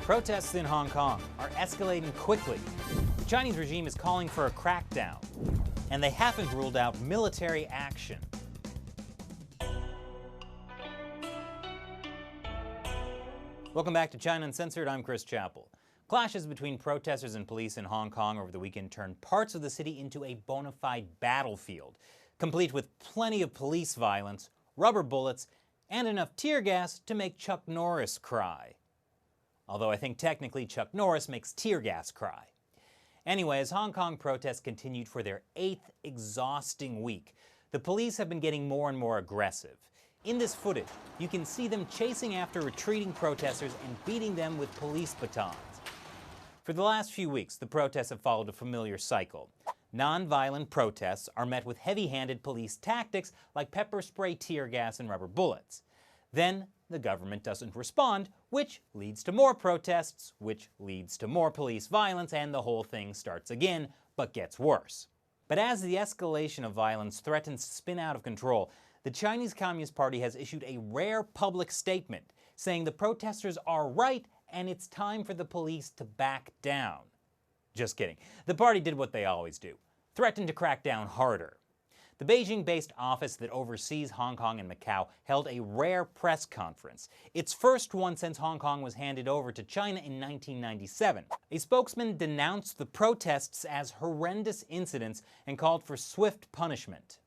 Protests in Hong Kong are escalating quickly. The Chinese regime is calling for a crackdown, and they haven't ruled out military action. Welcome back to China Uncensored. I'm Chris Chappell. Clashes between protesters and police in Hong Kong over the weekend turned parts of the city into a bona fide battlefield, complete with plenty of police violence, rubber bullets, and enough tear gas to make Chuck Norris cry. Although I think technically Chuck Norris makes tear gas cry. Anyway, as Hong Kong protests continued for their 8th exhausting week, the police have been getting more and more aggressive. In this footage, you can see them chasing after retreating protesters and beating them with police batons. For the last few weeks, the protests have followed a familiar cycle. Non-violent protests are met with heavy-handed police tactics like pepper spray, tear gas, and rubber bullets. Then, the government doesn't respond, which leads to more protests, which leads to more police violence, and the whole thing starts again, but gets worse. But as the escalation of violence threatens to spin out of control, the Chinese Communist Party has issued a rare public statement saying the protesters are right and it's time for the police to back down. Just kidding. The party did what they always do, threatened to crack down harder. The Beijing-based office that oversees Hong Kong and Macau held a rare press conference, its first one since Hong Kong was handed over to China in 1997. A spokesman denounced the protests as horrendous incidents and called for swift punishment.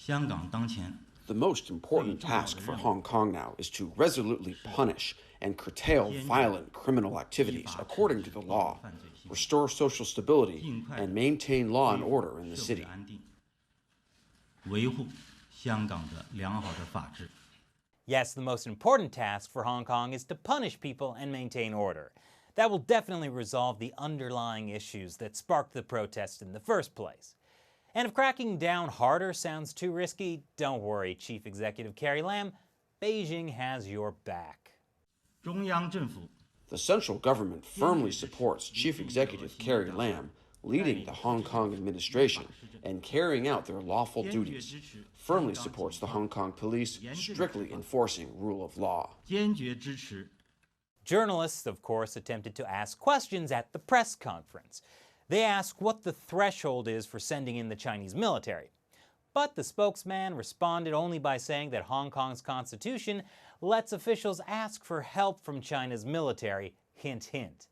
The most important task for Hong Kong now is to resolutely punish and curtail violent criminal activities according to the law, restore social stability, and maintain law and order in the city. Yes, the most important task for Hong Kong is to punish people and maintain order. That will definitely resolve the underlying issues that sparked the protests in the first place. And if cracking down harder sounds too risky, don't worry, Chief Executive Carrie Lam. Beijing has your back. The central government firmly supports Chief Executive Carrie Lam leading the Hong Kong administration and carrying out their lawful duties, firmly supports the Hong Kong police strictly enforcing rule of law. Journalists, of course, attempted to ask questions at the press conference. They asked what the threshold is for sending in the Chinese military. But the spokesman responded only by saying that Hong Kong's constitution lets officials ask for help from China's military, hint, hint.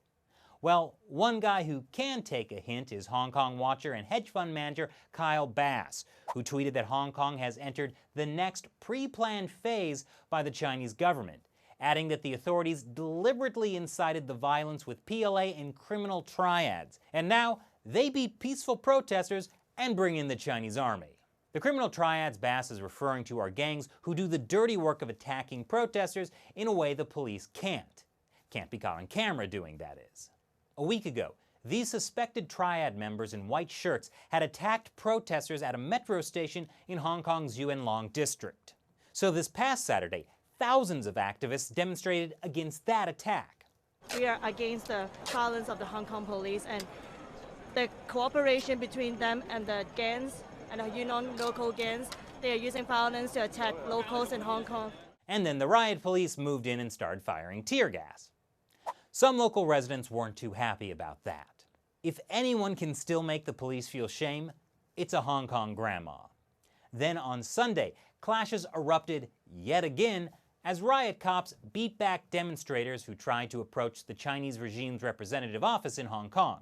Well, one guy who can take a hint is Hong Kong watcher and hedge fund manager Kyle Bass, who tweeted that Hong Kong has entered the next pre-planned phase by the Chinese government, adding that the authorities deliberately incited the violence with PLA and criminal triads, and now they beat peaceful protesters and bring in the Chinese army. The criminal triads Bass is referring to are gangs who do the dirty work of attacking protesters in a way the police can't. Can't be caught on camera doing that is. A week ago, these suspected triad members in white shirts had attacked protesters at a metro station in Hong Kong's Yuen Long district. So this past Saturday, thousands of activists demonstrated against that attack. We are against the violence of the Hong Kong police and the cooperation between them and the gangs and the non-local gangs. They are using violence to attack locals in Hong Kong. And then the riot police moved in and started firing tear gas. Some local residents weren't too happy about that. If anyone can still make the police feel shame, it's a Hong Kong grandma. Then on Sunday, clashes erupted yet again as riot cops beat back demonstrators who tried to approach the Chinese regime's representative office in Hong Kong.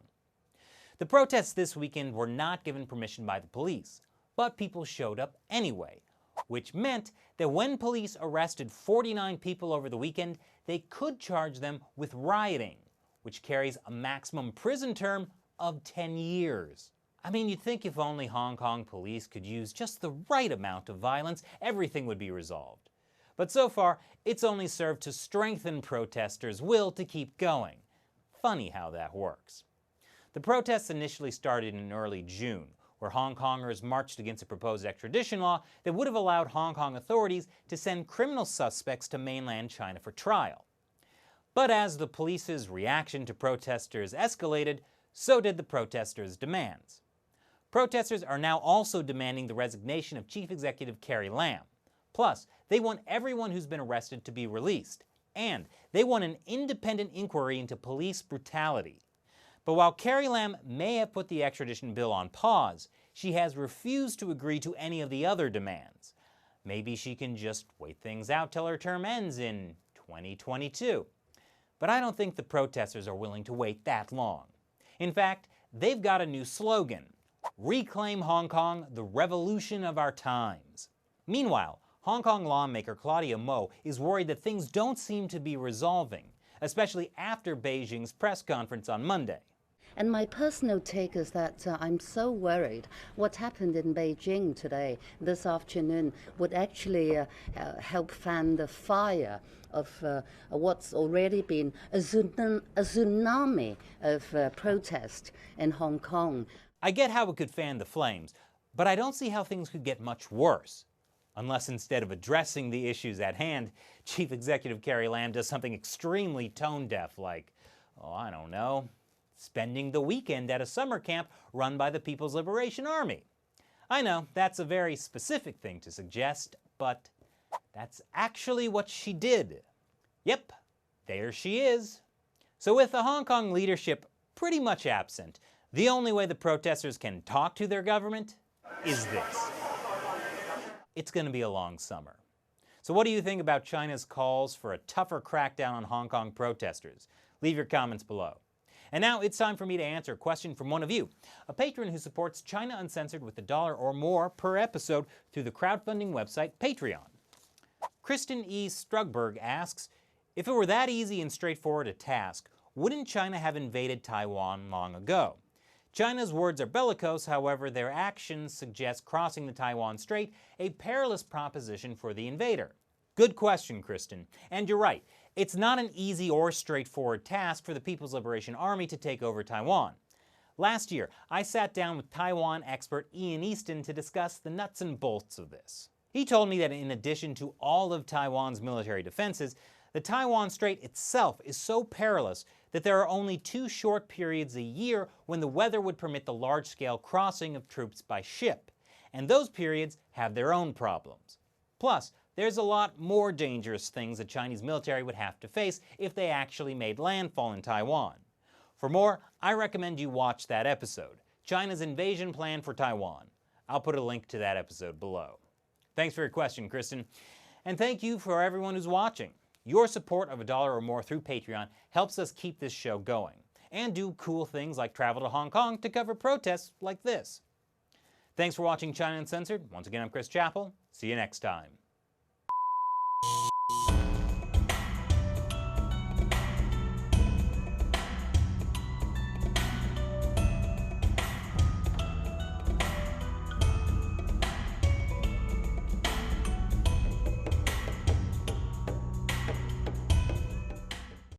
The protests this weekend were not given permission by the police, but people showed up anyway, which meant that when police arrested 49 people over the weekend, they could charge them with rioting, which carries a maximum prison term of 10 years. I mean, you'd think if only Hong Kong police could use just the right amount of violence, everything would be resolved. But so far, it's only served to strengthen protesters' will to keep going. Funny how that works. The protests initially started in early June, where Hong Kongers marched against a proposed extradition law that would have allowed Hong Kong authorities to send criminal suspects to mainland China for trial. But as the police's reaction to protesters escalated, so did the protesters' demands. Protesters are now also demanding the resignation of Chief Executive Carrie Lam. Plus, they want everyone who's been arrested to be released, And they want an independent inquiry into police brutality. But while Carrie Lam may have put the extradition bill on pause, she has refused to agree to any of the other demands. Maybe she can just wait things out till her term ends in 2022. But I don't think the protesters are willing to wait that long. In fact, they've got a new slogan: "Reclaim Hong Kong, the revolution of our times." Meanwhile, Hong Kong lawmaker Claudia Mo is worried that things don't seem to be resolving, especially after Beijing's press conference on Monday. And my personal take is that I'm so worried what happened in Beijing today, this afternoon, would actually help fan the fire of what's already been a tsunami of protest in Hong Kong. I get how it could fan the flames, but I don't see how things could get much worse. Unless instead of addressing the issues at hand, Chief Executive Carrie Lam does something extremely tone-deaf like, oh, I don't know, spending the weekend at a summer camp run by the People's Liberation Army. I know, that's a very specific thing to suggest, but that's actually what she did. Yep, there she is. So with the Hong Kong leadership pretty much absent, the only way the protesters can talk to their government is this. It's going to be a long summer. So what do you think about China's calls for a tougher crackdown on Hong Kong protesters? Leave your comments below. And now it's time for me to answer a question from one of you, a patron who supports China Uncensored with $1 or more per episode through the crowdfunding website Patreon. Kristen E. Strugberg asks, if it were that easy and straightforward a task, wouldn't China have invaded Taiwan long ago? China's words are bellicose, however, their actions suggest crossing the Taiwan Strait a perilous proposition for the invader. Good question, Kristen. And you're right, it's not an easy or straightforward task for the People's Liberation Army to take over Taiwan. Last year, I sat down with Taiwan expert Ian Easton to discuss the nuts and bolts of this. He told me that in addition to all of Taiwan's military defenses, the Taiwan Strait itself is so perilous that there are only 2 short periods a year when the weather would permit the large-scale crossing of troops by ship. And those periods have their own problems. Plus, there's a lot more dangerous things the Chinese military would have to face if they actually made landfall in Taiwan. For more, I recommend you watch that episode, China's Invasion Plan for Taiwan. I'll put a link to that episode below. Thanks for your question, Kristen. And thank you for everyone who's watching. Your support of $1 or more through Patreon helps us keep this show going and do cool things like travel to Hong Kong to cover protests like this. Thanks for watching China Uncensored. Once again, I'm Chris Chappell. See you next time.